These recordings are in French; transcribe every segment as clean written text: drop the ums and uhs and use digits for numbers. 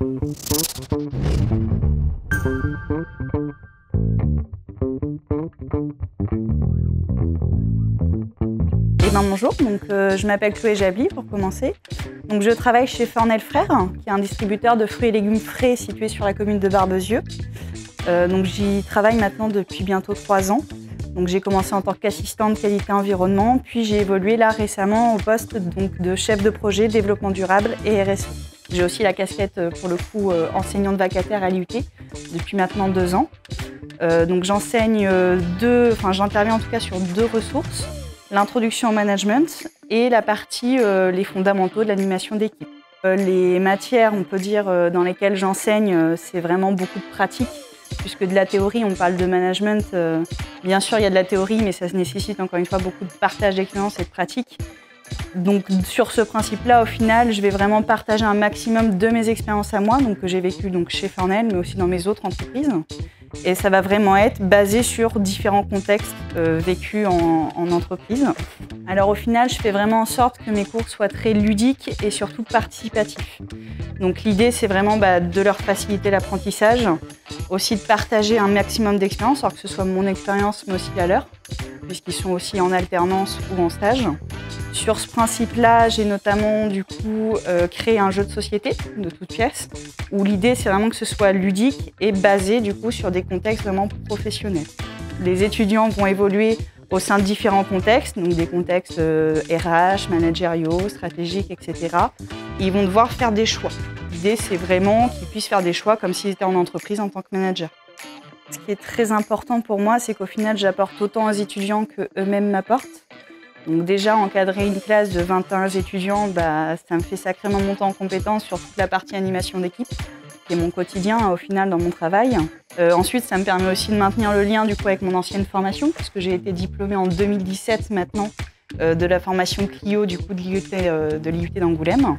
Bonjour, je m'appelle Chloé Jabli pour commencer. Je travaille chez Fornel Frères, qui est un distributeur de fruits et légumes frais situé sur la commune de Barbezieux. J'y travaille maintenant depuis bientôt 3 ans. J'ai commencé en tant qu'assistante qualité environnement, puis j'ai évolué là récemment au poste de chef de projet développement durable et RSE. J'ai aussi la casquette pour le coup enseignante vacataire à l'IUT depuis maintenant 2 ans. J'interviens en tout cas sur 2 ressources. L'introduction au management et la partie les fondamentaux de l'animation d'équipe. Les matières, on peut dire, dans lesquelles j'enseigne, c'est vraiment beaucoup de pratique, puisque de la théorie, on parle de management. Bien sûr, il y a de la théorie, mais ça nécessite encore une fois beaucoup de partage d'expérience et de pratique. Sur ce principe-là, au final, je vais vraiment partager un maximum de mes expériences à moi, que j'ai vécues chez Fornel, mais aussi dans mes autres entreprises. Et ça va vraiment être basé sur différents contextes vécus en entreprise. Alors au final, je fais vraiment en sorte que mes cours soient très ludiques et surtout participatifs. L'idée, c'est vraiment de leur faciliter l'apprentissage, aussi de partager un maximum d'expérience, alors que ce soit mon expérience, mais aussi la leur, puisqu'ils sont aussi en alternance ou en stage. Sur ce principe-là, j'ai notamment créé un jeu de société de toutes pièces, où l'idée c'est vraiment que ce soit ludique et basé sur des contextes vraiment professionnels. Les étudiants vont évoluer au sein de différents contextes, donc des contextes RH, managériaux, stratégiques, etc. Et ils vont devoir faire des choix. L'idée c'est vraiment qu'ils puissent faire des choix comme s'ils étaient en entreprise en tant que manager. Ce qui est très important pour moi, c'est qu'au final j'apporte autant aux étudiants qu'eux-mêmes m'apportent. Déjà, encadrer une classe de 21 étudiants, ça me fait sacrément monter en compétence sur toute la partie animation d'équipe, qui est mon quotidien au final dans mon travail. Ensuite, ça me permet aussi de maintenir le lien avec mon ancienne formation, puisque j'ai été diplômée en 2017 maintenant de la formation Clio de l'IUT d'Angoulême.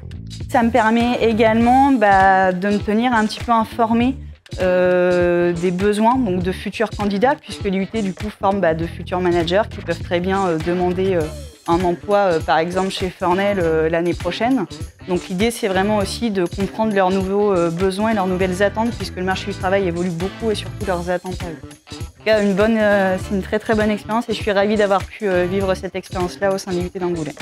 Ça me permet également de me tenir un petit peu informée des besoins de futurs candidats, puisque l'IUT forme de futurs managers qui peuvent très bien demander un emploi par exemple chez Fornel l'année prochaine. L'idée c'est vraiment aussi de comprendre leurs nouveaux besoins et leurs nouvelles attentes, puisque le marché du travail évolue beaucoup et surtout leurs attentes à eux. En tout cas, c'est une très très bonne expérience et je suis ravie d'avoir pu vivre cette expérience-là au sein de l'IUT d'Angoulême.